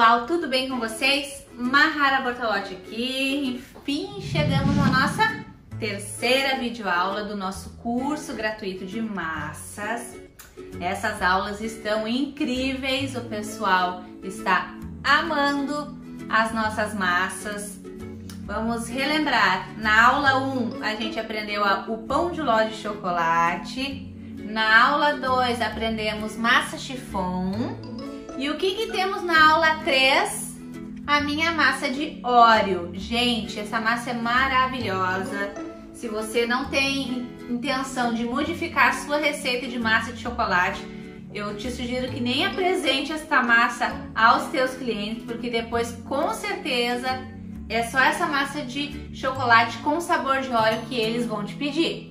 pessoal, tudo bem com vocês? Mahara Bortolotti aqui. Enfim, chegamos na nossa terceira videoaula do nosso curso gratuito de massas. Essas aulas estão incríveis, o pessoal está amando as nossas massas. Vamos relembrar, na aula 1 a gente aprendeu o pão de ló de chocolate, na aula 2 aprendemos massa chiffon e o que temos na aula 3? A minha massa de Oreo. Gente, essa massa é maravilhosa. Se você não tem intenção de modificar a sua receita de massa de chocolate, eu te sugiro que nem apresente esta massa aos teus clientes, porque depois com certeza é só essa massa de chocolate com sabor de Oreo que eles vão te pedir.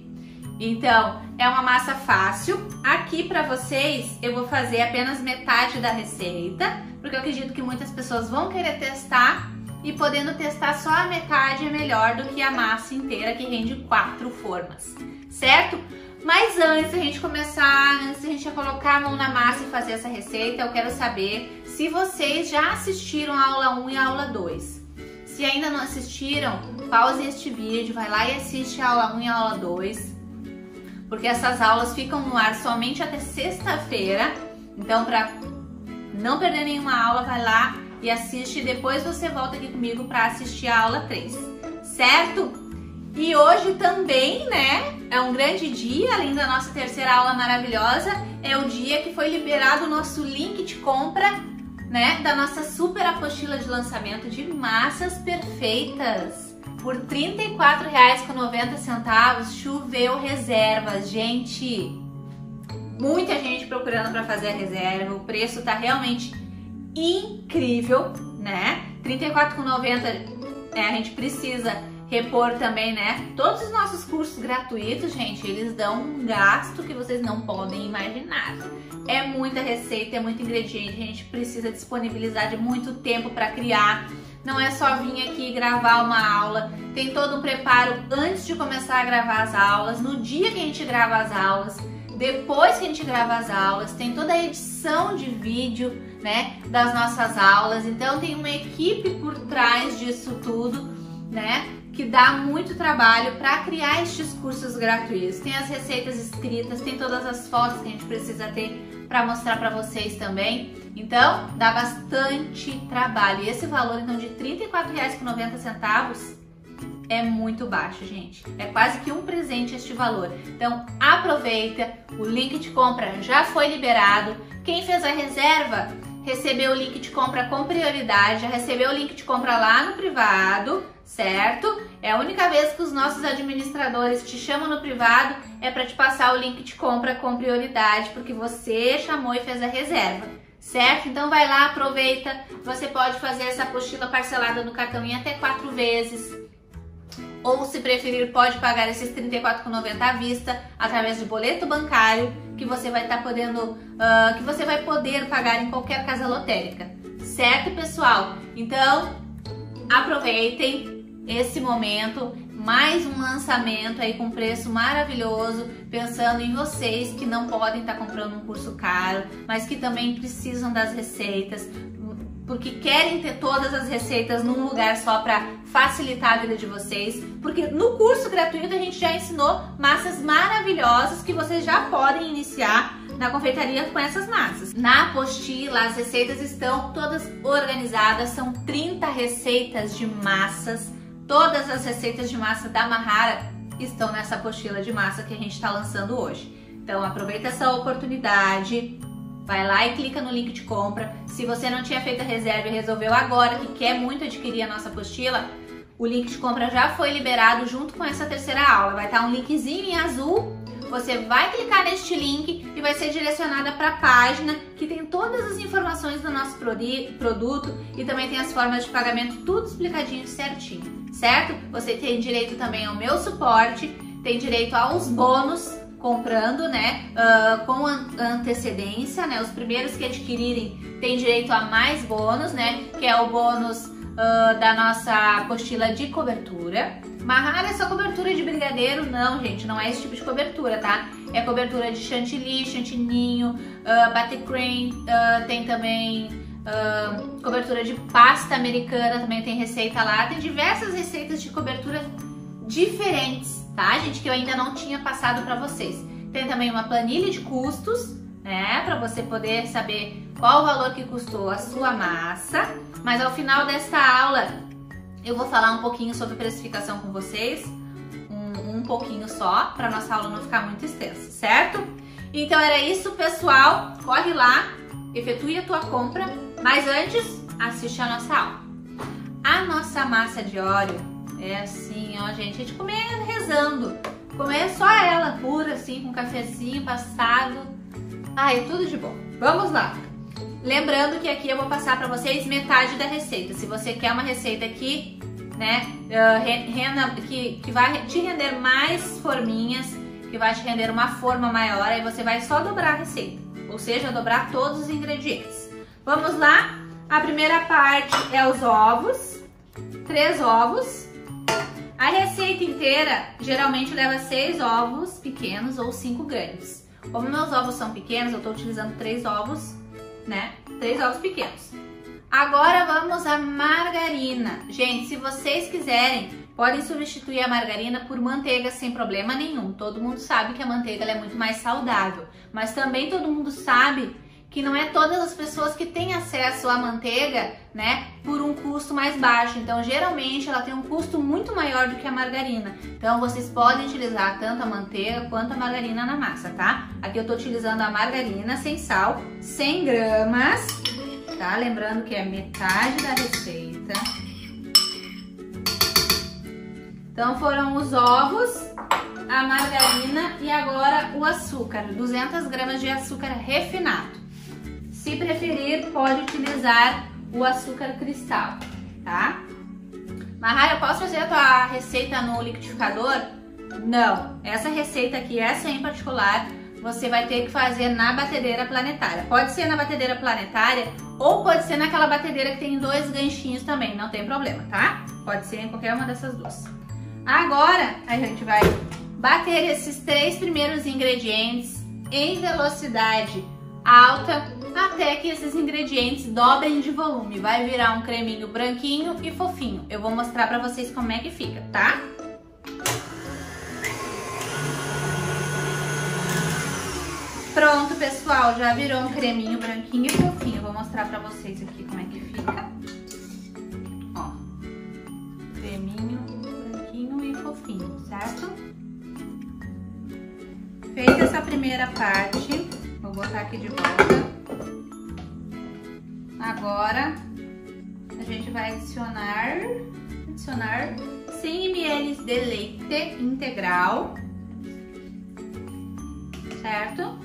Então, é uma massa fácil. Aqui para vocês eu vou fazer apenas metade da receita, porque eu acredito que muitas pessoas vão querer testar e podendo testar só a metade é melhor do que a massa inteira que rende 4 formas, certo? Mas antes da gente começar, antes da gente colocar a mão na massa e fazer essa receita, eu quero saber se vocês já assistiram a aula 1 e a aula 2. Se ainda não assistiram, pause este vídeo, vai lá e assiste a aula 1 e a aula 2. Porque essas aulas ficam no ar somente até sexta-feira. Então, para não perder nenhuma aula, vai lá e assiste. E depois você volta aqui comigo para assistir a aula 3, certo? E hoje também, né, é um grande dia, além da nossa terceira aula maravilhosa. É o dia que foi liberado o nosso link de compra, né, da nossa super apostila de lançamento de massas perfeitas. Por R$ 34,90, choveu reservas, gente. Muita gente procurando para fazer a reserva, o preço tá realmente incrível, né? R$ 34,90, a gente precisa repor também, né? Todos os nossos cursos gratuitos, gente, eles dão um gasto que vocês não podem imaginar. É muita receita, é muito ingrediente, a gente precisa disponibilizar de muito tempo para criar. Não é só vir aqui gravar uma aula, tem todo um preparo antes de começar a gravar as aulas, no dia que a gente grava as aulas, depois que a gente grava as aulas, tem toda a edição de vídeo, né, das nossas aulas. Então tem uma equipe por trás disso tudo, né, que dá muito trabalho para criar estes cursos gratuitos. Tem as receitas escritas, tem todas as fotos que a gente precisa ter para mostrar para vocês também. Então, dá bastante trabalho. E esse valor, então, de R$ 34,90 é muito baixo, gente. É quase que um presente este valor. Então, aproveita. O link de compra já foi liberado. Quem fez a reserva recebeu o link de compra com prioridade. Já recebeu o link de compra lá no privado, certo? É a única vez que os nossos administradores te chamam no privado é para te passar o link de compra com prioridade, porque você chamou e fez a reserva. Certo? Então vai lá, aproveita. Você pode fazer essa apostila parcelada no cartão em até 4 vezes. Ou, se preferir, pode pagar esses R$ 34,90 à vista através de boleto bancário, que você vai estar podendo, que você vai poder pagar em qualquer casa lotérica. Certo, pessoal? Então, aproveitem esse momento. Mais um lançamento aí com preço maravilhoso, pensando em vocês que não podem estar comprando um curso caro, mas que também precisam das receitas, porque querem ter todas as receitas num lugar só para facilitar a vida de vocês, porque no curso gratuito a gente já ensinou massas maravilhosas que vocês já podem iniciar na confeitaria com essas massas. Na apostila as receitas estão todas organizadas, são 30 receitas de massas. Todas as receitas de massa da Mahara estão nessa apostila de massa que a gente está lançando hoje. Então aproveita essa oportunidade, vai lá e clica no link de compra. Se você não tinha feito a reserva e resolveu agora que quer muito adquirir a nossa apostila, o link de compra já foi liberado junto com essa terceira aula. Vai estar um linkzinho em azul. Você vai clicar neste link e vai ser direcionada para a página que tem todas as informações do nosso produto e também tem as formas de pagamento, tudo explicadinho certinho, certo? Você tem direito também ao meu suporte, tem direito aos bônus comprando, né, com antecedência, né? Os primeiros que adquirirem têm direito a mais bônus, né? Que é o bônus da nossa apostila de cobertura. Mahara é só cobertura de brigadeiro? Não, gente, não é esse tipo de cobertura, tá? É cobertura de chantilly, chantininho, buttercream, tem também cobertura de pasta americana, também tem receita lá. Tem diversas receitas de cobertura diferentes, tá, gente, que eu ainda não tinha passado para vocês. Tem também uma planilha de custos, né, para você poder saber qual o valor que custou a sua massa. Mas ao final desta aula eu vou falar um pouquinho sobre precificação com vocês, um pouquinho só, para nossa aula não ficar muito extensa, certo? Então era isso, pessoal. Corre lá, efetue a tua compra, mas antes assiste a nossa aula. A nossa massa de Oreo é assim, ó, gente, a gente comer rezando, comer só ela pura, assim, com cafezinho passado. Ai, tudo de bom. Vamos lá. Lembrando que aqui eu vou passar para vocês metade da receita. Se você quer uma receita aqui, né, que vai te render mais forminhas, que vai te render uma forma maior, aí você vai só dobrar a receita, ou seja, dobrar todos os ingredientes. Vamos lá? A primeira parte é os ovos, 3 ovos. A receita inteira geralmente leva 6 ovos pequenos ou 5 grandes. Como meus ovos são pequenos, eu estou utilizando 3 ovos, né? 3 ovos pequenos. Agora vamos à margarina. Gente, se vocês quiserem, podem substituir a margarina por manteiga sem problema nenhum. Todo mundo sabe que a manteiga ela é muito mais saudável, mas também todo mundo sabe que não é todas as pessoas que têm acesso à manteiga, né, por um custo mais baixo. Então, geralmente, ela tem um custo muito maior do que a margarina. Então, vocês podem utilizar tanto a manteiga quanto a margarina na massa, tá? Aqui eu tô utilizando a margarina sem sal, 100 gramas, tá? Lembrando que é metade da receita. Então, foram os ovos, a margarina e agora o açúcar, 200 gramas de açúcar refinado. Se preferir, pode utilizar o açúcar cristal, tá? Mahara, eu posso fazer a tua receita no liquidificador? Não, essa receita aqui, essa em particular, você vai ter que fazer na batedeira planetária. Pode ser na batedeira planetária ou pode ser naquela batedeira que tem 2 ganchinhos também, não tem problema, tá? Pode ser em qualquer uma dessas duas. Agora, a gente vai bater esses 3 primeiros ingredientes em velocidade alta até que esses ingredientes dobrem de volume. Vai virar um creminho branquinho e fofinho. Eu vou mostrar pra vocês como é que fica, tá? Pronto, pessoal, já virou um creminho branquinho e fofinho. Eu vou mostrar pra vocês aqui como é que fica. Ó, creminho branquinho e fofinho, certo? Feita essa primeira parte, vou botar aqui de volta. Agora a gente vai adicionar 100 ml de leite integral, certo?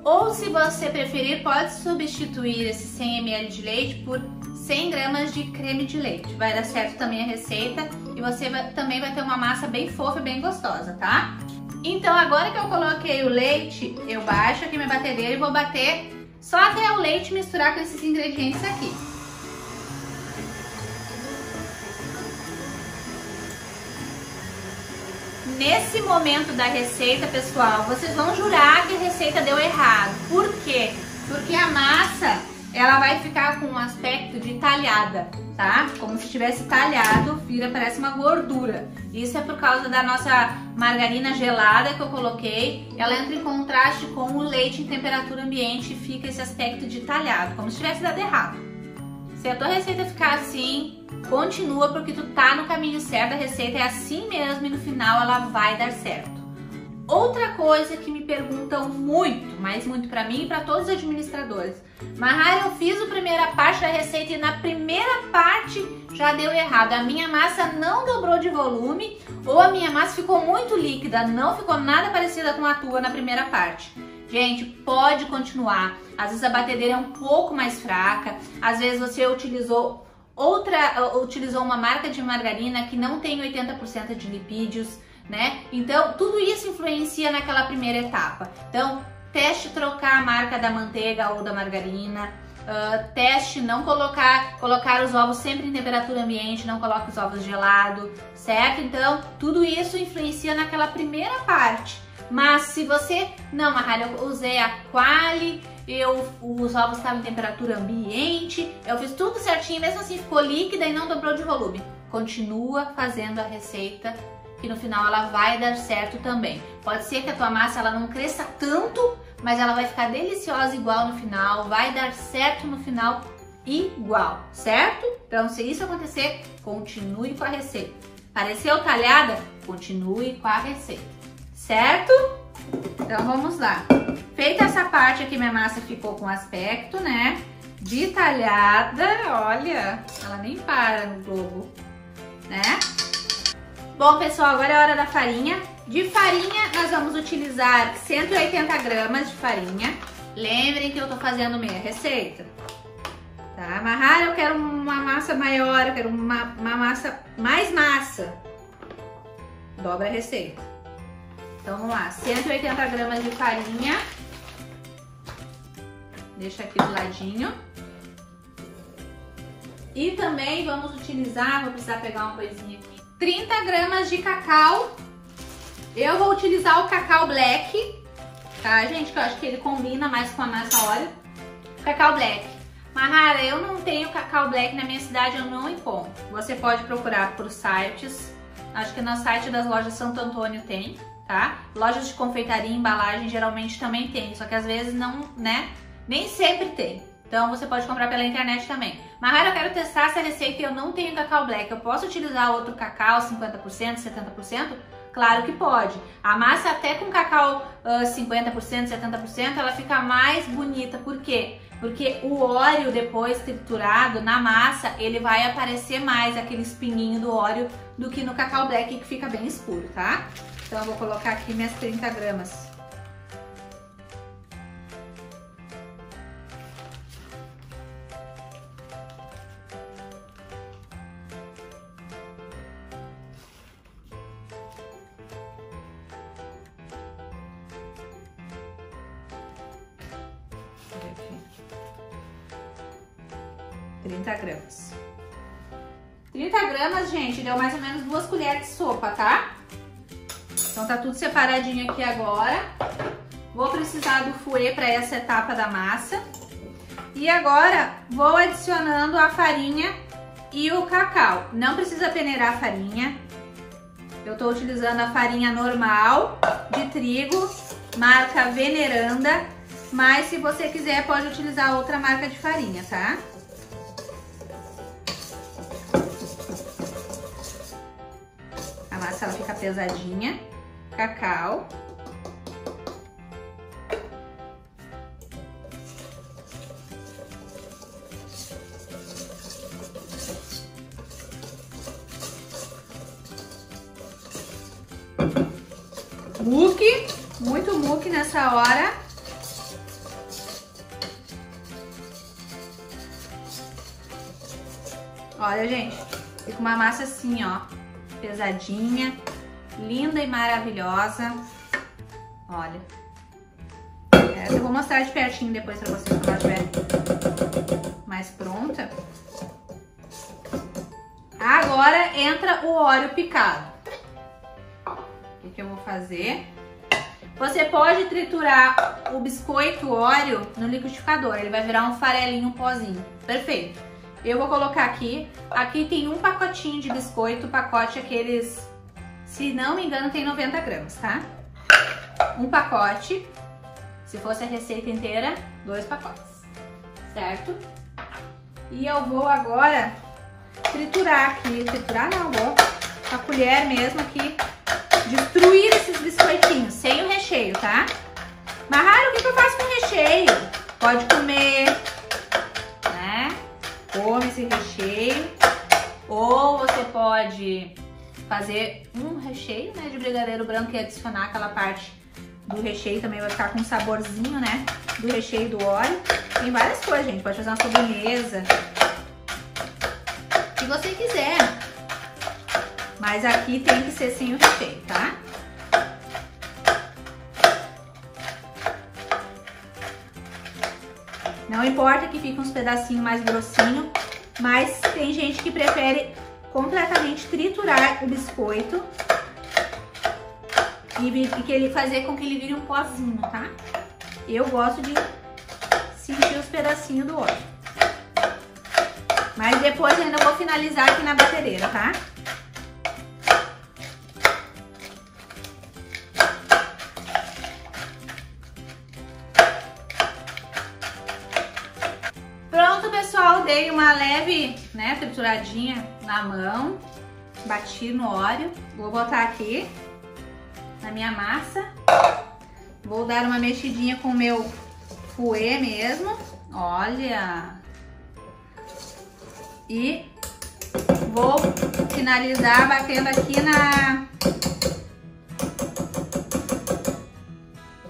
Ou se você preferir, pode substituir esse 100 ml de leite por 100 gramas de creme de leite. Vai dar certo também a receita e você também vai ter uma massa bem fofa e bem gostosa, tá? Então agora que eu coloquei o leite, eu baixo aqui minha batedeira e vou bater só até o leite misturar com esses ingredientes aqui. Nesse momento da receita, pessoal, vocês vão jurar que a receita deu errado. Por quê? Porque a massa, ela vai ficar com um aspecto de talhada, tá? Como se tivesse talhado, parece uma gordura. Isso é por causa da nossa margarina gelada que eu coloquei. Ela entra em contraste com o leite em temperatura ambiente e fica esse aspecto de talhado, como se tivesse dado errado. Se a tua receita ficar assim, continua porque tu tá no caminho certo, a receita é assim mesmo e no final ela vai dar certo. Outra coisa que me perguntam muito, mas muito pra mim e pra todos os administradores. Mahara, eu fiz a primeira parte da receita e na primeira parte já deu errado. A minha massa não dobrou de volume ou a minha massa ficou muito líquida, não ficou nada parecida com a tua na primeira parte. Gente, pode continuar. Às vezes a batedeira é um pouco mais fraca, às vezes você utilizou uma marca de margarina que não tem 80% de lipídios, né? Então, tudo isso influencia naquela primeira etapa. Então, teste trocar a marca da manteiga ou da margarina. Teste não colocar os ovos sempre em temperatura ambiente, não coloque os ovos gelados, certo? Então, tudo isso influencia naquela primeira parte. Mas se você... Não, Mahara, eu usei a Quali, os ovos estavam em temperatura ambiente, eu fiz tudo certinho, mesmo assim ficou líquida e não dobrou de volume. Continua fazendo a receita, que no final ela vai dar certo também. Pode ser que a tua massa ela não cresça tanto, mas ela vai ficar deliciosa igual no final, vai dar certo no final igual, certo? Então, se isso acontecer, continue com a receita. Pareceu talhada? Continue com a receita, certo? Então, vamos lá. Feita essa parte aqui, minha massa ficou com aspecto, né, de talhada. Olha, ela nem para no globo, né? Bom, pessoal, agora é a hora da farinha. De farinha, nós vamos utilizar 180 gramas de farinha. Lembrem que eu tô fazendo meia receita. Tá? Mahara, eu quero uma massa maior, eu quero uma massa, mais massa. Dobra a receita. Então, vamos lá. 180 gramas de farinha. Deixa aqui do ladinho. E também vamos utilizar, vou precisar pegar uma coisinha aqui. 30 gramas de cacau. Eu vou utilizar o cacau black, tá, gente? Que eu acho que ele combina mais com a massa óleo. Cacau black. Mahara, eu não tenho cacau black na minha cidade, eu não encontro. Você pode procurar por sites. Acho que no site das lojas Santo Antônio tem, tá? Lojas de confeitaria e embalagem geralmente também tem, só que às vezes não, né? Nem sempre tem. Então você pode comprar pela internet também. Mahara, eu quero testar essa receita e eu não tenho cacau black. Eu posso utilizar outro cacau, 50%, 70%? Claro que pode. A massa até com cacau 50%, 70%, ela fica mais bonita. Por quê? Porque o óleo depois triturado na massa, ele vai aparecer mais aquele espinhinho do óleo do que no cacau black, que fica bem escuro, tá? Então eu vou colocar aqui minhas 30 gramas. Aqui. 30 gramas. 30 gramas, gente, deu mais ou menos 2 colheres de sopa, tá? Então tá tudo separadinho aqui agora. Vou precisar do fouet para essa etapa da massa. E agora vou adicionando a farinha e o cacau. Não precisa peneirar a farinha. Eu tô utilizando a farinha normal de trigo, marca Veneranda. Mas se você quiser, pode utilizar outra marca de farinha, tá? A massa ela fica pesadinha. Cacau. Muque, muito muque nessa hora. Olha, gente, fica uma massa assim, ó, pesadinha, linda e maravilhosa. Olha. Eu vou mostrar de pertinho depois pra vocês quando ela estiver mais pronta. Agora entra o óleo picado. O que eu vou fazer? Você pode triturar o biscoito Oreo no liquidificador, ele vai virar um farelinho, um pozinho. Perfeito. Eu vou colocar aqui. Aqui tem um pacotinho de biscoito, o pacote aqueles, se não me engano, tem 90 gramas, tá? Um pacote. Se fosse a receita inteira, 2 pacotes, certo? E eu vou agora triturar aqui. Triturar não, vou com a colher mesmo aqui. Destruir esses biscoitinhos, sem o recheio, tá? Mahara, o que eu faço com o recheio? Pode comer, né? Come esse recheio. Ou você pode fazer um recheio, né, de brigadeiro branco e adicionar aquela parte do recheio. Também vai ficar com um saborzinho, né, do recheio do óleo. Tem várias coisas, gente. Pode fazer uma sobremesa. Se você quiser. Mas aqui tem que ser sem o recheio, tá? Não importa que fique uns pedacinhos mais grossinhos, mas tem gente que prefere completamente triturar o biscoito e que ele fazer com que ele vire um pozinho, tá? Eu gosto de sentir os pedacinhos do óleo. Mas depois eu ainda vou finalizar aqui na batedeira, tá? Pronto, pessoal, dei uma leve, né, trituradinha na mão, bati no óleo, vou botar aqui na minha massa, vou dar uma mexidinha com o meu fouet mesmo, olha, e vou finalizar batendo aqui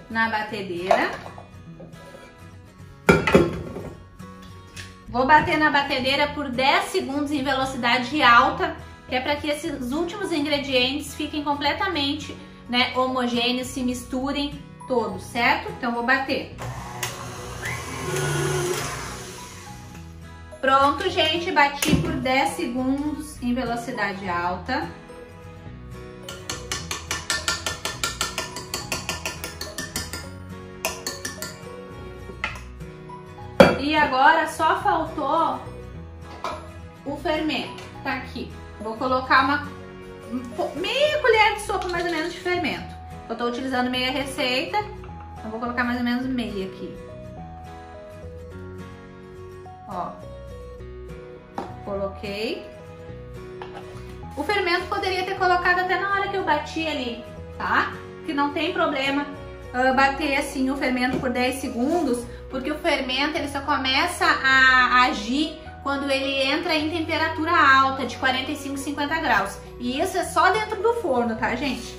na batedeira. Vou bater na batedeira por 10 segundos em velocidade alta, que é para que esses últimos ingredientes fiquem completamente, né, homogêneos, se misturem todos, certo? Então vou bater. Pronto, gente, bati por 10 segundos em velocidade alta. E agora só faltou o fermento, tá aqui. Vou colocar meia colher de sopa mais ou menos de fermento. Eu tô utilizando meia receita, então vou colocar mais ou menos meia aqui. Ó, coloquei. O fermento poderia ter colocado até na hora que eu bati ali, tá? Que não tem problema bater assim o fermento por 10 segundos, porque o fermento ele só começa a agir quando ele entra em temperatura alta, de 45 a 50 graus. E isso é só dentro do forno, tá, gente?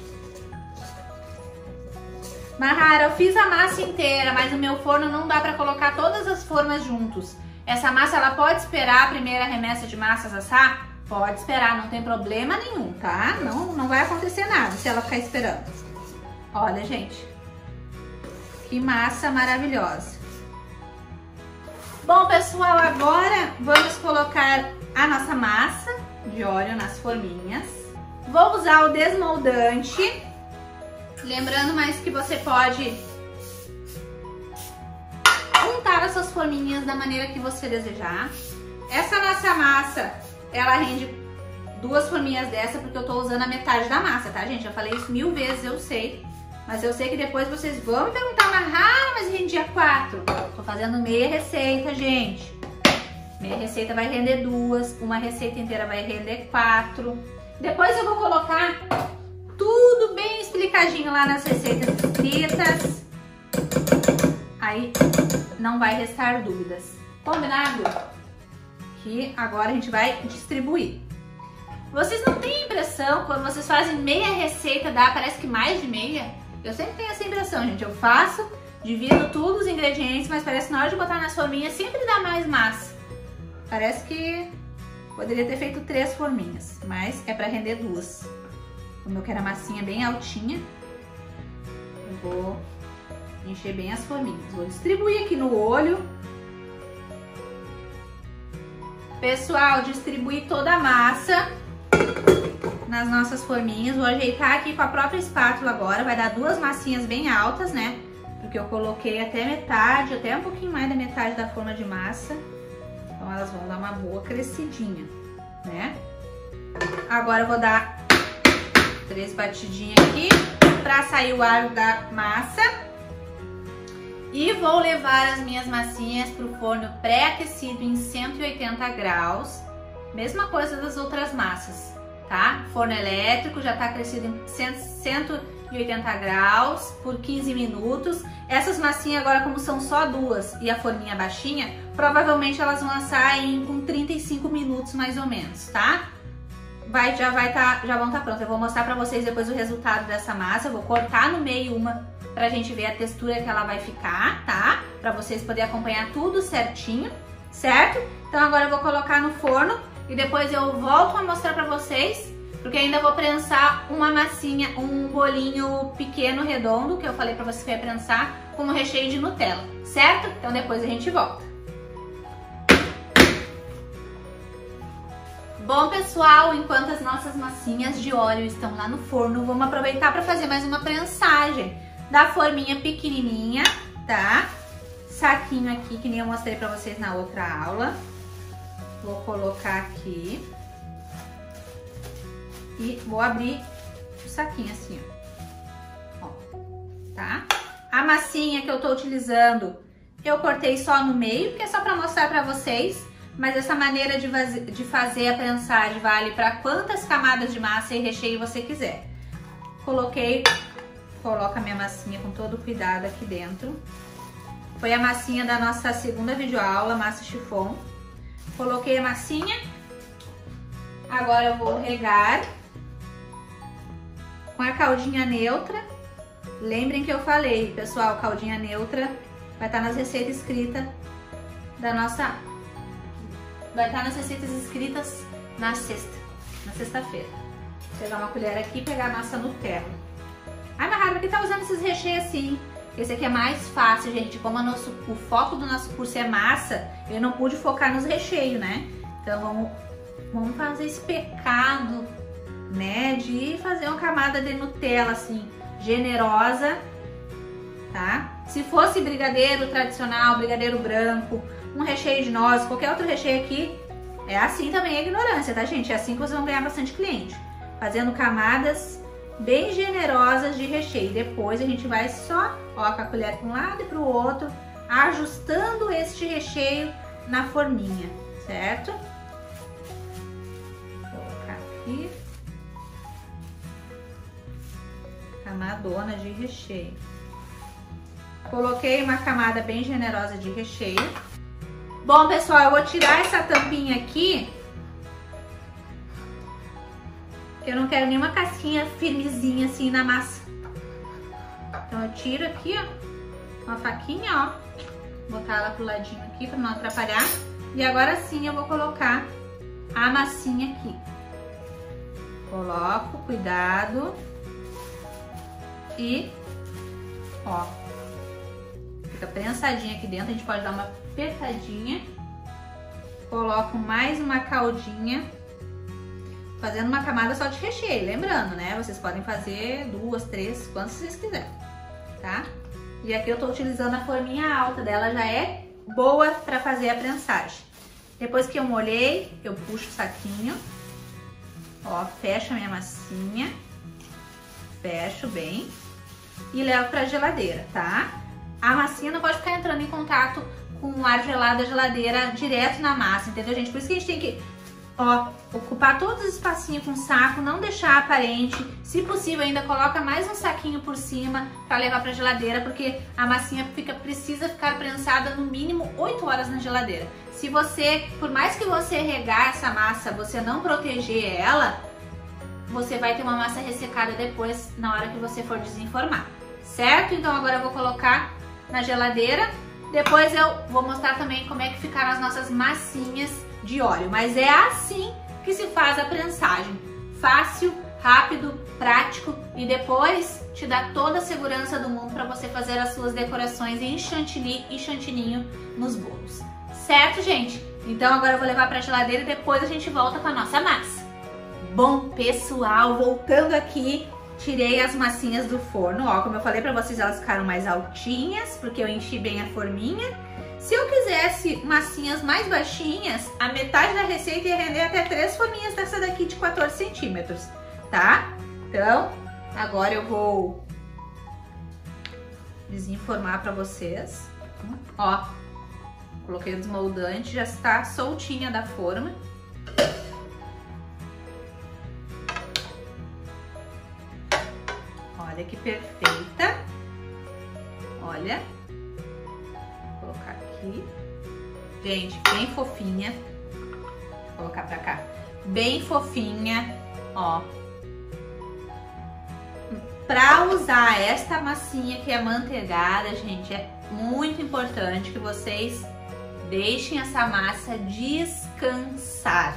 Mahara, eu fiz a massa inteira, mas o meu forno não dá pra colocar todas as formas juntos. Essa massa, ela pode esperar a primeira remessa de massas assar? Pode esperar, não tem problema nenhum, tá? Não vai acontecer nada se ela ficar esperando. Olha, gente, que massa maravilhosa. Bom, pessoal, agora vamos colocar a nossa massa de óleo nas forminhas. Vou usar o desmoldante. Lembrando mais que você pode untar as suas forminhas da maneira que você desejar. Essa nossa massa, ela rende 2 forminhas dessa, porque eu tô usando a metade da massa, tá, gente? Eu falei isso 1000 vezes, eu sei. Mas eu sei que depois vocês vão me perguntar, mas rendia 4. Tô fazendo meia receita, gente. Meia receita vai render 2, uma receita inteira vai render 4. Depois eu vou colocar tudo bem explicadinho lá nas receitas escritas. Aí não vai restar dúvidas. Combinado? Que agora a gente vai distribuir. Vocês não têm impressão, quando vocês fazem meia receita, parece que mais de meia? Eu sempre tenho essa impressão, gente. Eu faço, divido tudo os ingredientes, mas parece que na hora de botar nas forminhas sempre dá mais massa. Parece que poderia ter feito 3 forminhas, mas é pra render 2. Como eu quero a massinha bem altinha, eu vou encher bem as forminhas. Vou distribuir aqui no olho. Pessoal, distribuir toda a massa nas nossas forminhas. Vou ajeitar aqui com a própria espátula agora. Vai dar 2 massinhas bem altas, né? Porque eu coloquei até metade, até um pouquinho mais da metade da forma de massa. Então elas vão dar uma boa crescidinha, né? Agora eu vou dar 3 batidinhas aqui pra sair o ar da massa. E vou levar as minhas massinhas pro forno pré-aquecido em 180 graus. Mesma coisa das outras massas, tá? Forno elétrico já tá aquecido em 180 graus por 15 minutos. Essas massinhas agora, como são só 2 e a forminha baixinha, provavelmente elas vão assar com 35 minutos mais ou menos, tá? Já vão estar prontas. Eu vou mostrar pra vocês depois o resultado dessa massa. Eu vou cortar no meio uma pra gente ver a textura que ela vai ficar, tá? Pra vocês poderem acompanhar tudo certinho, certo? Então agora eu vou colocar no forno e depois eu volto a mostrar pra vocês, porque ainda vou prensar uma massinha, um bolinho pequeno, redondo, que eu falei pra vocês que eu ia prensar, com um recheio de Nutella, certo? Então depois a gente volta. Bom, pessoal, enquanto as nossas massinhas de óleo estão lá no forno, vamos aproveitar para fazer mais uma prensagem da forminha pequenininha, tá? saquinho aqui, que nem eu mostrei pra vocês na outra aula. Vou colocar aqui. E vou abrir o saquinho assim, ó. Tá? A massinha que eu tô utilizando, eu cortei só no meio, porque é só pra mostrar pra vocês. Mas essa maneira de fazer a prensagem vale para quantas camadas de massa e recheio você quiser. Coloco a minha massinha com todo cuidado aqui dentro. Foi a massinha da nossa segunda videoaula, massa chiffon. Coloquei a massinha. Agora eu vou regar com a caldinha neutra. Lembrem que eu falei, pessoal, caldinha neutra vai estar nas receitas escritas da nossa... Vai estar nas receitas escritas na sexta-feira. Vou pegar uma colher aqui e pegar a nossa Nutella. Ai, Mahara, por que tá usando esses recheios assim? Esse aqui é mais fácil, gente. Como o foco do nosso curso é massa, eu não pude focar nos recheios, né? Então vamos fazer esse pecado, né? De fazer uma camada de Nutella assim, generosa, tá? Se fosse brigadeiro tradicional, brigadeiro branco, um recheio de nozes, qualquer outro recheio aqui, é assim também a ignorância, tá, gente? É assim que vocês vão ganhar bastante cliente. Fazendo camadas bem generosas de recheio. Depois a gente vai só, ó, com a colher para um lado e para o outro, ajustando este recheio na forminha, certo? Vou colocar aqui. Camadona de recheio. Coloquei uma camada bem generosa de recheio. Bom, pessoal, eu vou tirar essa tampinha aqui, porque eu não quero nenhuma casquinha firmezinha assim na massa. Então eu tiro aqui, ó, com a faquinha, ó, botar ela pro ladinho aqui para não atrapalhar. E agora sim eu vou colocar a massinha aqui. Coloco, cuidado. E, ó, fica prensadinha aqui dentro, a gente pode dar uma apertadinha. Coloco mais uma caldinha, fazendo uma camada só de recheio, lembrando, né? Vocês podem fazer 2, 3, quantas vocês quiserem, tá? E aqui eu tô utilizando a forminha alta dela, já é boa pra fazer a prensagem. Depois que eu molhei, eu puxo o saquinho, ó, fecho a minha massinha, fecho bem e levo pra geladeira, tá? A massinha não pode ficar entrando em contato com o ar gelado da geladeira direto na massa, entendeu, gente? Por isso que a gente tem que, ó, ocupar todos os espacinhos com o saco, não deixar aparente. Se possível, ainda coloca mais um saquinho por cima para levar pra geladeira, porque a massinha precisa ficar prensada no mínimo 8 horas na geladeira. Se você, por mais que você regar essa massa, você não proteger ela, você vai ter uma massa ressecada depois, na hora que você for desenformar, certo? Então agora eu vou colocar na geladeira. Depois eu vou mostrar também como é que ficaram as nossas massinhas de óleo. Mas é assim que se faz a prensagem. Fácil, rápido, prático e depois te dá toda a segurança do mundo para você fazer as suas decorações em chantilly e chantininho nos bolos. Certo, gente? Então agora eu vou levar para a geladeira e depois a gente volta com a nossa massa. Bom, pessoal, voltando aqui, tirei as massinhas do forno, ó, como eu falei pra vocês, elas ficaram mais altinhas, porque eu enchi bem a forminha. Se eu quisesse massinhas mais baixinhas, a metade da receita ia render até 3 forminhas dessa daqui de 14 centímetros, tá? Então, agora eu vou desenformar pra vocês. Ó, coloquei o desmoldante, já está soltinha da forma. Olha que perfeita. Olha. Vou colocar aqui. Gente, bem fofinha. Vou colocar pra cá. Bem fofinha, ó. Pra usar esta massinha que é amanteigada, gente, é muito importante que vocês deixem essa massa descansar,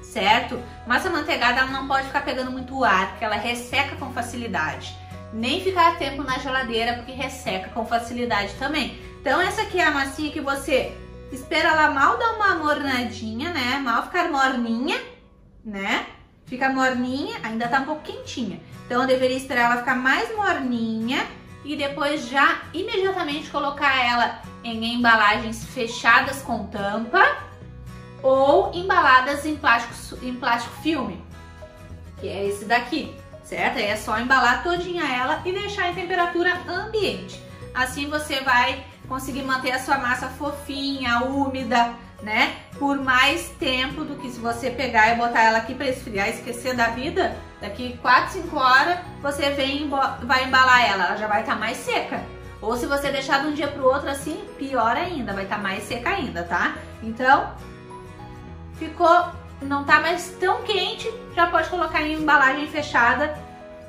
certo? Massa amanteigada, ela não pode ficar pegando muito ar, porque ela resseca com facilidade. Nem ficar tempo na geladeira, porque resseca com facilidade também. Então essa aqui é a massinha que você espera ela mal dar uma mornadinha, né? Mal ficar morninha, né? Fica morninha, ainda tá um pouco quentinha. Então eu deveria esperar ela ficar mais morninha e depois já imediatamente colocar ela em embalagens fechadas com tampa ou embaladas em plástico filme, que é esse daqui, certo? Aí é só embalar todinha ela e deixar em temperatura ambiente. Assim você vai conseguir manter a sua massa fofinha, úmida, né? Por mais tempo do que se você pegar e botar ela aqui para esfriar e esquecer da vida, daqui 4, 5 horas você vai embalar ela já vai estar mais seca. Ou se você deixar de um dia pro outro assim, pior ainda, vai estar mais seca ainda, tá? Então, não tá mais tão quente, já pode colocar em embalagem fechada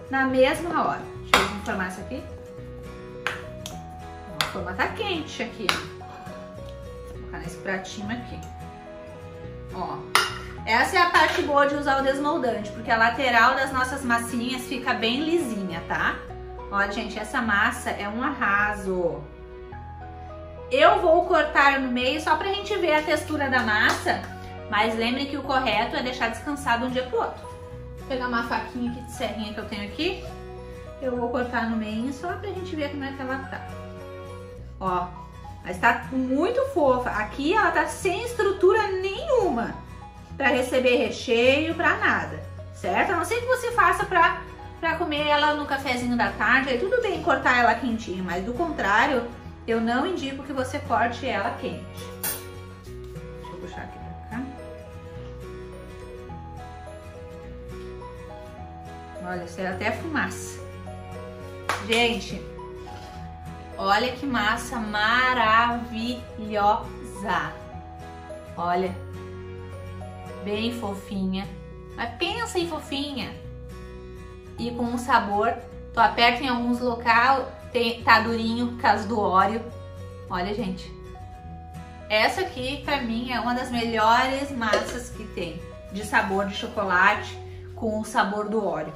na mesma hora. Deixa eu informar isso aqui. A forma tá quente aqui. Vou colocar nesse pratinho aqui. Ó, essa é a parte boa de usar o desmoldante, porque a lateral das nossas massinhas fica bem lisinha, tá? Olha, gente, essa massa é um arraso. Eu vou cortar no meio só pra gente ver a textura da massa, mas lembre que o correto é deixar descansar de um dia pro outro. Vou pegar uma faquinha aqui de serrinha que eu tenho aqui. Eu vou cortar no meio só pra gente ver como é que ela tá. Ó, mas tá muito fofa. Aqui ela tá sem estrutura nenhuma pra receber recheio, pra nada, certo? A não ser que você faça pra comer ela no cafezinho da tarde, aí tudo bem cortar ela quentinha, mas do contrário, eu não indico que você corte ela quente. Deixa eu puxar aqui pra cá. Olha, isso é até fumaça. Gente, olha que massa maravilhosa. Olha, bem fofinha. Mas pensa em fofinha. E com um sabor, tu aperta em alguns locais, tá durinho por causa do óleo. Olha, gente, essa aqui pra mim é uma das melhores massas que tem, de sabor de chocolate com o sabor do óleo.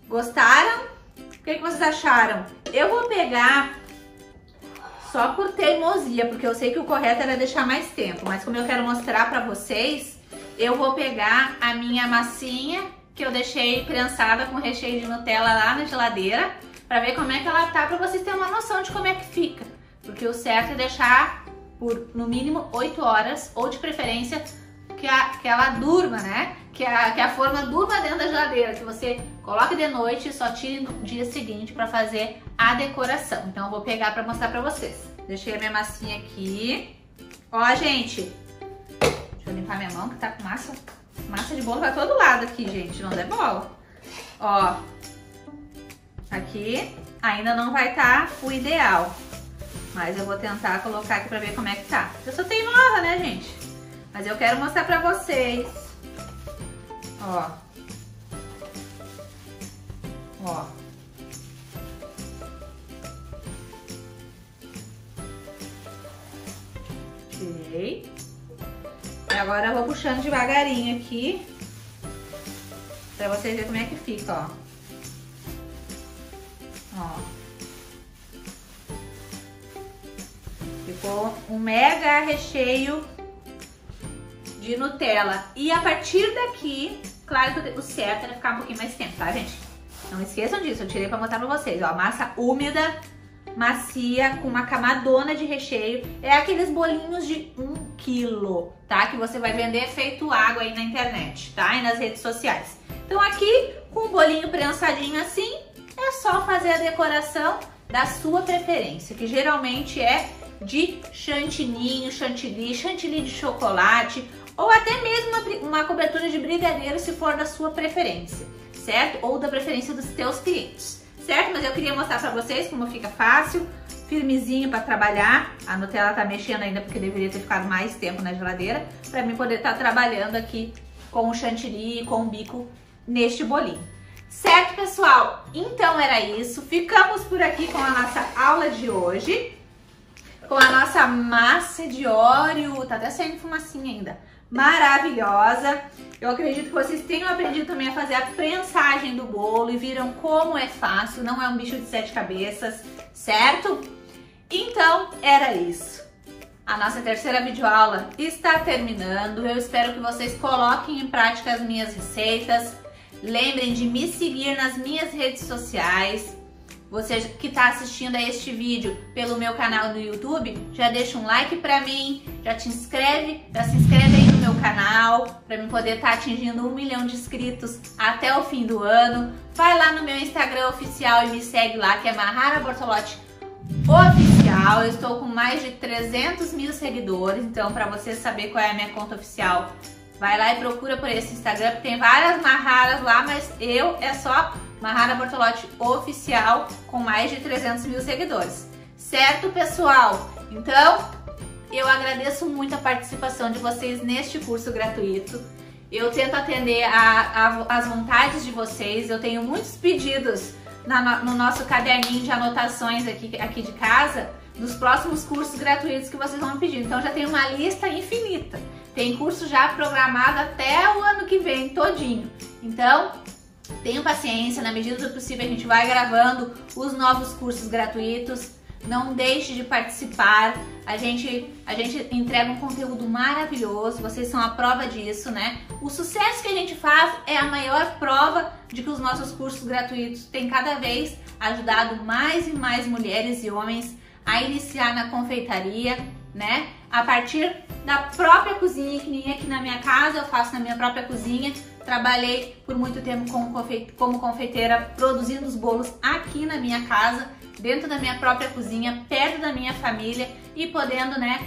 Gostaram? O que vocês acharam? Eu vou pegar só por teimosia, porque eu sei que o correto era deixar mais tempo, mas como eu quero mostrar pra vocês, eu vou pegar a minha massinha que eu deixei prensada com recheio de Nutella lá na geladeira, pra ver como é que ela tá, pra vocês terem uma noção de como é que fica. Porque o certo é deixar por no mínimo 8 horas, ou de preferência que ela durma, né? Que a forma durma dentro da geladeira, que você coloque de noite e só tire no dia seguinte pra fazer a decoração. Então eu vou pegar pra mostrar pra vocês. Deixei a minha massinha aqui. Ó, gente, deixa eu limpar minha mão que tá com massa de bolo pra todo lado aqui, gente, não dê bola. Ó, aqui ainda não vai estar o ideal, mas eu vou tentar colocar aqui pra ver como é que tá. Eu sou teimosa, né, gente? Mas eu quero mostrar pra vocês. Ó. Ó. Tirei. E agora eu vou puxando devagarinho aqui, pra vocês verem como é que fica, ó. Ó. Ficou um mega recheio de Nutella. E a partir daqui, claro que o certo era ficar um pouquinho mais tempo, tá, gente? Não esqueçam disso, eu tirei pra mostrar pra vocês, ó. Massa úmida, macia, com uma camadona de recheio. É aqueles bolinhos de 1 quilo, tá? Que você vai vender feito água aí na internet, tá? E nas redes sociais. Então aqui, com o bolinho prensadinho assim, é só fazer a decoração da sua preferência, que geralmente é de chantininho, chantilly de chocolate, ou até mesmo uma cobertura de brigadeiro, se for da sua preferência, certo? Ou da preferência dos teus clientes, certo? Mas eu queria mostrar pra vocês como fica fácil, firmezinho para trabalhar. A Nutella tá mexendo ainda porque deveria ter ficado mais tempo na geladeira, para mim poder estar trabalhando aqui com o chantilly e com o bico neste bolinho. Certo, pessoal? Então era isso. Ficamos por aqui com a nossa aula de hoje, com a nossa massa de Oreo. Tá até saindo fumacinha ainda. Maravilhosa. Eu acredito que vocês tenham aprendido também a fazer a prensagem do bolo e viram como é fácil, não é um bicho de 7 cabeças, certo? Então, era isso. A nossa terceira videoaula está terminando. Eu espero que vocês coloquem em prática as minhas receitas. Lembrem de me seguir nas minhas redes sociais. você que está assistindo a este vídeo pelo meu canal do YouTube, já deixa um like para mim, já se inscreve aí no meu canal, para mim poder estar atingindo 1 milhão de inscritos até o fim do ano. Vai lá no meu Instagram oficial e me segue lá, que é Mahara Bortolotti Oficial. Eu estou com mais de 300 mil seguidores, então para você saber qual é a minha conta oficial, vai lá e procura por esse Instagram, porque tem várias Maharas lá, mas é só Mahara Bortolotti Oficial, com mais de 300 mil seguidores. Certo, pessoal? Então, eu agradeço muito a participação de vocês neste curso gratuito. Eu tento atender as vontades de vocês. Eu tenho muitos pedidos no nosso caderninho de anotações aqui de casa, dos próximos cursos gratuitos que vocês vão pedir. Então, já tem uma lista infinita. Tem curso já programado até o ano que vem, todinho. Então, tenham paciência, na medida do possível a gente vai gravando os novos cursos gratuitos. Não deixe de participar, a gente entrega um conteúdo maravilhoso, vocês são a prova disso, né? O sucesso que a gente faz é a maior prova de que os nossos cursos gratuitos têm cada vez ajudado mais e mais mulheres e homens a iniciar na confeitaria, né? A partir da própria cozinha, que nem aqui na minha casa, eu faço na minha própria cozinha. Trabalhei por muito tempo como confeiteira, produzindo os bolos aqui na minha casa, dentro da minha própria cozinha, perto da minha família e podendo, né,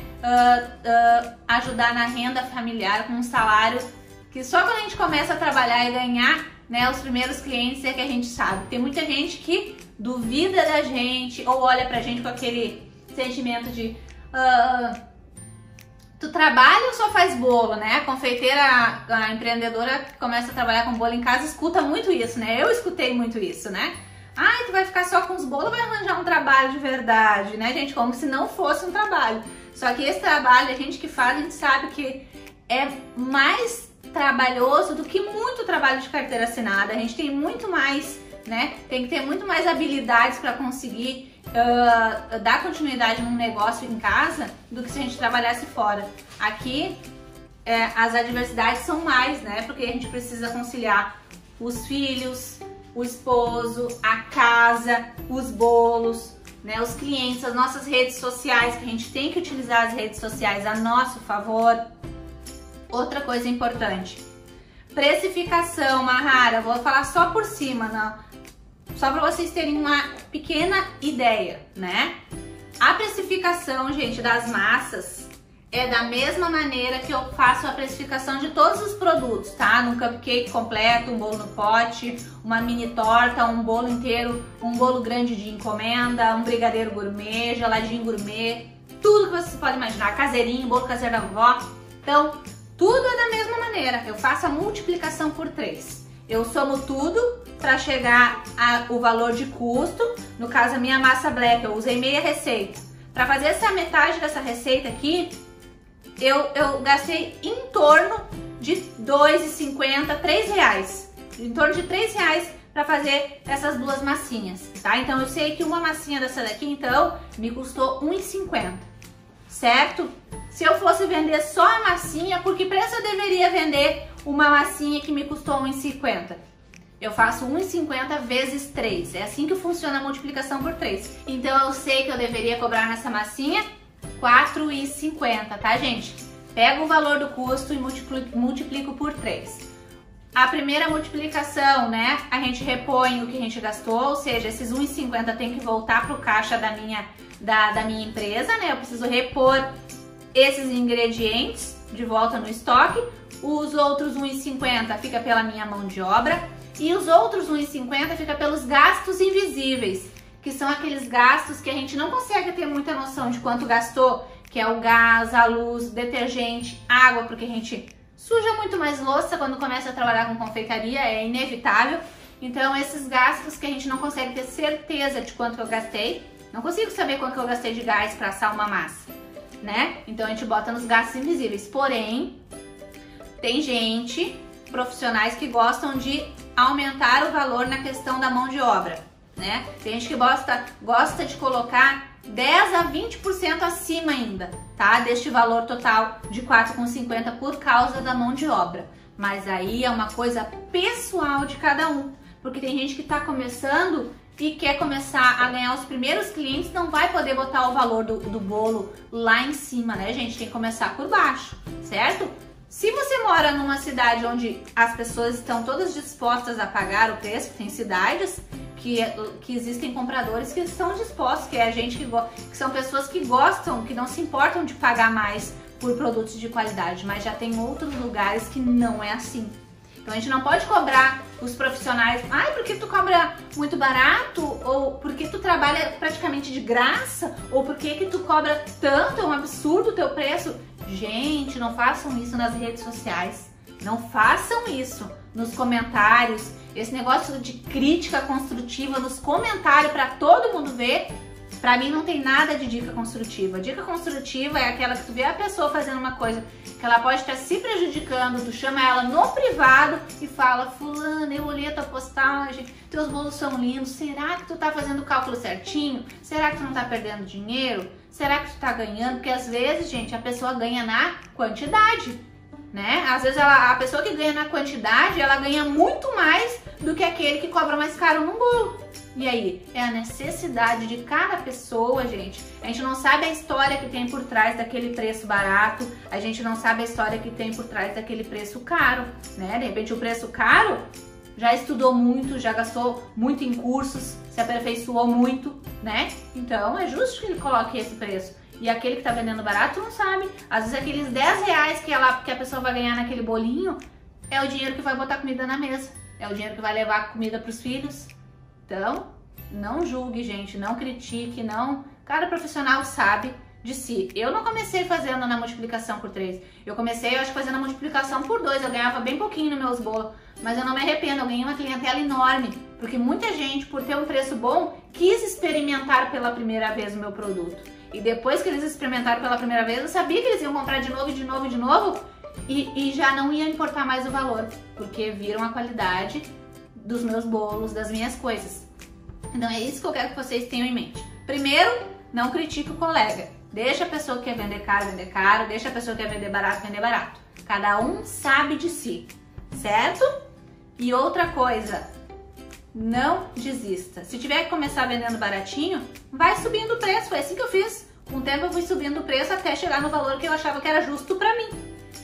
ajudar na renda familiar com um salário que só quando a gente começa a trabalhar e ganhar, né, os primeiros clientes é que a gente sabe. Tem muita gente que duvida da gente ou olha pra gente com aquele sentimento de tu trabalha ou só faz bolo, né? A confeiteira, a empreendedora que começa a trabalhar com bolo em casa escuta muito isso, né? Eu escutei muito isso, né? Ai, tu vai ficar só com os bolos, vai arranjar um trabalho de verdade, né, gente? Como se não fosse um trabalho. Só que esse trabalho, a gente que faz, a gente sabe que é mais trabalhoso do que muito trabalho de carteira assinada. A gente tem muito mais, né? Tem que ter muito mais habilidades para conseguir dar continuidade num negócio em casa do que se a gente trabalhasse fora. Aqui as adversidades são mais, né? Porque a gente precisa conciliar os filhos, o esposo, a casa, os bolos, né? Os clientes, as nossas redes sociais, que a gente tem que utilizar as redes sociais a nosso favor. Outra coisa importante, precificação, Mahara, vou falar só por cima, não. Só para vocês terem uma pequena ideia, né? A precificação, gente, das massas é da mesma maneira que eu faço a precificação de todos os produtos, tá? Um cupcake completo, um bolo no pote, uma mini torta, um bolo inteiro, um bolo grande de encomenda, um brigadeiro gourmet, geladinho gourmet, tudo que vocês podem imaginar, caseirinho, bolo caseiro da vovó. Então, tudo é da mesma maneira. Eu faço a multiplicação por 3. Eu somo tudo para chegar ao valor de custo. No caso, a minha massa black, eu usei meia receita. Para fazer essa metade dessa receita aqui, eu gastei em torno de R$2,50, R$3. Em torno de R$3 para fazer essas duas massinhas, tá? Então, eu sei que uma massinha dessa daqui, então, me custou R$1,50, certo? Se eu fosse vender só a massinha, por que preço eu deveria vender uma massinha que me custou R$1,50? Eu faço R$1,50 vezes 3. É assim que funciona a multiplicação por 3. Então eu sei que eu deveria cobrar nessa massinha R$4,50, tá, gente? Pego o valor do custo e multiplico por 3. A primeira multiplicação, né? A gente repõe o que a gente gastou, ou seja, esses R$1,50 tem que voltar pro caixa da minha empresa, né? Eu preciso repor esses ingredientes de volta no estoque. Os outros R$1,50 fica pela minha mão de obra. E os outros R$1,50 fica pelos gastos invisíveis, que são aqueles gastos que a gente não consegue ter muita noção de quanto gastou, que é o gás, a luz, detergente, água, porque a gente suja muito mais louça quando começa a trabalhar com confeitaria, é inevitável. Então esses gastos que a gente não consegue ter certeza de quanto eu gastei, não consigo saber quanto eu gastei de gás para assar uma massa, né? Então a gente bota nos gastos invisíveis. Porém, tem gente, profissionais que gostam de aumentar o valor na questão da mão de obra, né? Tem gente que gosta de colocar 10 a 20% acima ainda, tá? Deste valor total de R$4,50 por causa da mão de obra. Mas aí é uma coisa pessoal de cada um, porque tem gente que tá começando e quer começar a ganhar os primeiros clientes, não vai poder botar o valor do bolo lá em cima, né, gente? Tem que começar por baixo, certo? Se você mora numa cidade onde as pessoas estão todas dispostas a pagar o preço, tem cidades que existem compradores que estão dispostos, que é gente que são pessoas que gostam, que não se importam de pagar mais por produtos de qualidade, mas já tem outros lugares que não é assim. Então a gente não pode cobrar os profissionais, ai, por que tu cobra muito barato? Ou por que tu trabalha praticamente de graça? Ou por que tu cobra tanto? É um absurdo o teu preço. Gente, não façam isso nas redes sociais. Não façam isso nos comentários. Esse negócio de crítica construtiva nos comentários para todo mundo ver, pra mim não tem nada de dica construtiva. Dica construtiva é aquela que tu vê a pessoa fazendo uma coisa que ela pode estar se prejudicando, tu chama ela no privado e fala, fulana, eu olhei a tua postagem, teus bolos são lindos, será que tu tá fazendo o cálculo certinho? Será que tu não tá perdendo dinheiro? Será que tu tá ganhando? Porque às vezes, gente, a pessoa ganha na quantidade, né? Às vezes a pessoa que ganha na quantidade, ela ganha muito mais do que aquele que cobra mais caro num bolo. E aí, é a necessidade de cada pessoa, gente. A gente não sabe a história que tem por trás daquele preço barato, a gente não sabe a história que tem por trás daquele preço caro, né? De repente o preço caro já estudou muito, já gastou muito em cursos, se aperfeiçoou muito, né? Então é justo que ele coloque esse preço. E aquele que tá vendendo barato não sabe. Às vezes aqueles 10 reais que a pessoa vai ganhar naquele bolinho é o dinheiro que vai botar comida na mesa, é o dinheiro que vai levar comida pros filhos. Então, não julgue, gente, não critique, não. Cada profissional sabe de si. Eu não comecei fazendo na multiplicação por 3. Eu comecei, eu acho, fazendo a multiplicação por 2. Eu ganhava bem pouquinho nos meus bolos, mas eu não me arrependo. Eu ganhei uma clientela enorme, porque muita gente, por ter um preço bom, quis experimentar pela primeira vez o meu produto. E depois que eles experimentaram pela primeira vez, eu sabia que eles iam comprar de novo, de novo, de novo, e já não ia importar mais o valor, porque viram a qualidade dos meus bolos, das minhas coisas. Então é isso que eu quero que vocês tenham em mente. Primeiro, não critique o colega. Deixa a pessoa que quer vender caro, deixa a pessoa que quer vender barato, vender barato. Cada um sabe de si, certo? E outra coisa, não desista. Se tiver que começar vendendo baratinho, vai subindo o preço. Foi assim que eu fiz. Com o tempo eu fui subindo o preço até chegar no valor que eu achava que era justo pra mim,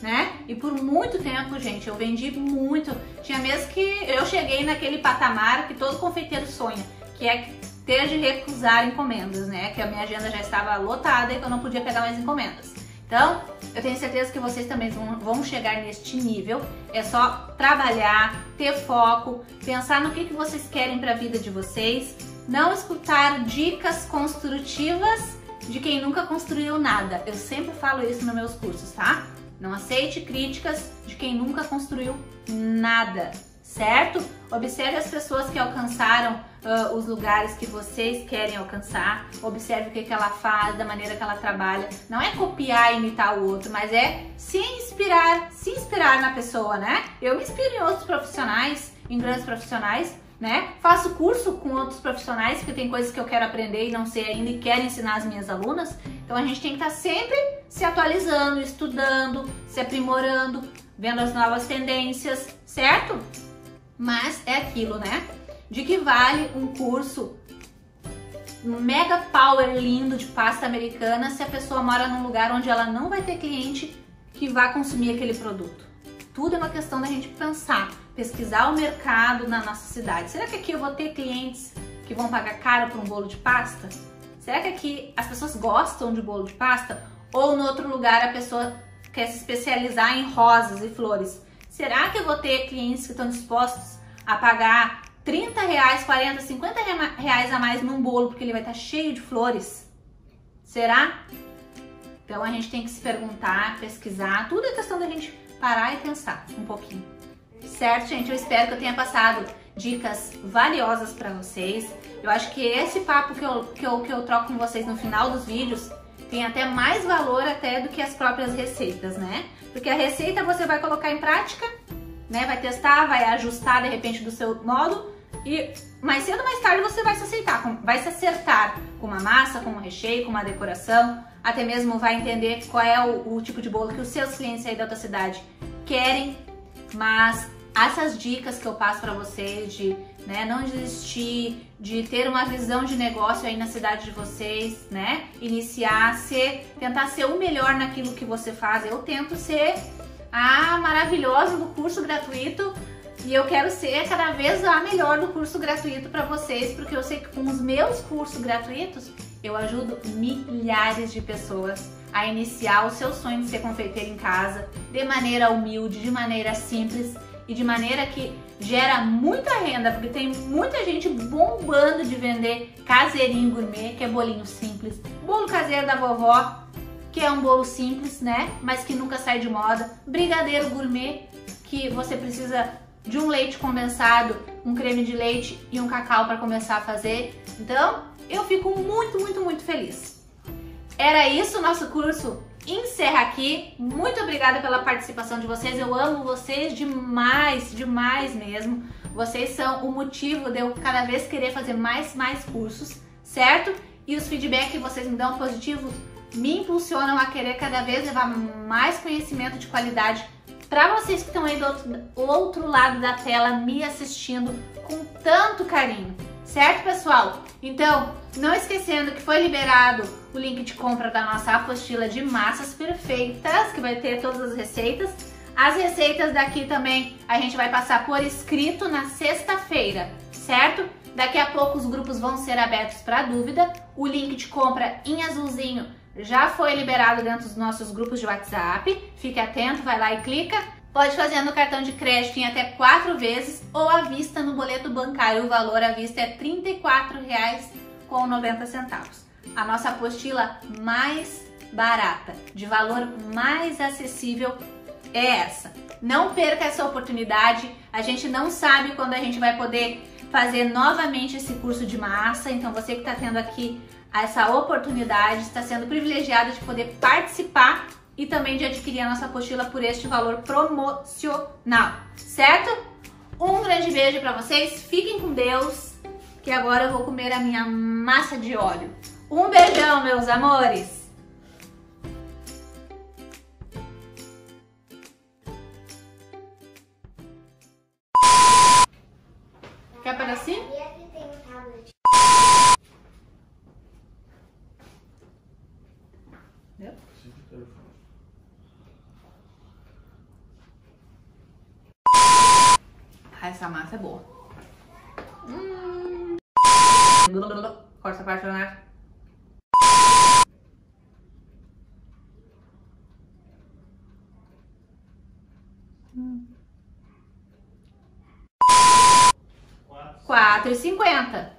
né? E por muito tempo, gente, eu vendi muito. Tinha mês que eu cheguei naquele patamar que todo confeiteiro sonha, que é ter de recusar encomendas, né? Que a minha agenda já estava lotada e que eu não podia pegar mais encomendas. Então, eu tenho certeza que vocês também vão chegar neste nível. É só trabalhar, ter foco, pensar no que vocês querem para a vida de vocês, não escutar dicas construtivas de quem nunca construiu nada. Eu sempre falo isso nos meus cursos, tá? Não aceite críticas de quem nunca construiu nada, certo? Observe as pessoas que alcançaram os lugares que vocês querem alcançar. Observe o que ela faz, da maneira que ela trabalha. Não é copiar e imitar o outro, mas é se inspirar na pessoa, né? Eu me inspiro em outros profissionais, em grandes profissionais, né? Faço curso com outros profissionais, porque tem coisas que eu quero aprender e não sei ainda e quero ensinar as minhas alunas. Então a gente tem que estar sempre se atualizando, estudando, se aprimorando, vendo as novas tendências, certo? Mas é aquilo, né? De que vale um curso mega power lindo de pasta americana se a pessoa mora num lugar onde ela não vai ter cliente que vá consumir aquele produto? Tudo é uma questão da gente pensar, pesquisar o mercado na nossa cidade. Será que aqui eu vou ter clientes que vão pagar caro por um bolo de pasta? Será que aqui as pessoas gostam de bolo de pasta? Ou no outro lugar a pessoa quer se especializar em rosas e flores? Será que eu vou ter clientes que estão dispostos a pagar 30 reais, 40, 50 reais a mais num bolo porque ele vai estar cheio de flores? Será? Então a gente tem que se perguntar, pesquisar, tudo é questão da gente parar e pensar um pouquinho. Certo, gente? Eu espero que eu tenha passado dicas valiosas para vocês. Eu acho que esse papo que eu troco com vocês no final dos vídeos tem até mais valor até do que as próprias receitas, né? Porque a receita você vai colocar em prática, né? Vai testar, vai ajustar de repente do seu modo e mais cedo ou mais tarde você vai se acertar com uma massa, com um recheio, com uma decoração, até mesmo vai entender qual é o tipo de bolo que os seus clientes aí da tua cidade querem, mas essas dicas que eu passo para vocês de não desistir, de ter uma visão de negócio aí na cidade de vocês, iniciar, tentar ser o melhor naquilo que você faz. Eu tento ser a maravilhosa do curso gratuito e eu quero ser cada vez a melhor do curso gratuito para vocês, porque eu sei que com os meus cursos gratuitos eu ajudo milhares de pessoas a iniciar o seu sonho de ser confeiteiro em casa, de maneira humilde, de maneira simples e de maneira que gera muita renda, porque tem muita gente bombando de vender caseirinho gourmet, que é bolinho simples, bolo caseiro da vovó, que é um bolo simples, mas que nunca sai de moda, brigadeiro gourmet, que você precisa de um leite condensado, um creme de leite e um cacau para começar a fazer. Então, eu fico muito, muito, muito feliz. Era isso, nosso curso encerra aqui. Muito obrigada pela participação de vocês. Eu amo vocês demais, demais mesmo. Vocês são o motivo de eu cada vez querer fazer mais cursos, certo? E os feedbacks que vocês me dão positivos me impulsionam a querer cada vez levar mais conhecimento de qualidade para vocês que estão aí do outro lado da tela me assistindo com tanto carinho. Certo, pessoal? Então, não esquecendo que foi liberado o link de compra da nossa apostila de massas perfeitas, que vai ter todas as receitas. As receitas daqui também a gente vai passar por escrito na sexta-feira, certo? Daqui a pouco os grupos vão ser abertos para dúvida. O link de compra em azulzinho já foi liberado dentro dos nossos grupos de WhatsApp. Fique atento, vai lá e clica. Pode fazer no cartão de crédito em até 4 vezes ou à vista no boleto bancário. O valor à vista é R$ 34,90. A nossa apostila mais barata, de valor mais acessível, é essa. Não perca essa oportunidade. A gente não sabe quando a gente vai poder fazer novamente esse curso de massa. Então você que está tendo aqui essa oportunidade, está sendo privilegiado de poder participar e também de adquirir a nossa apostila por este valor promocional, certo? Um grande beijo para vocês, fiquem com Deus, que agora eu vou comer a minha massa de óleo. Um beijão, meus amores! Quer um pedacinho? E aqui tem um tablet. Deu? Essa massa é boa. Corta essa parte, Leonardo. R$ 4,50.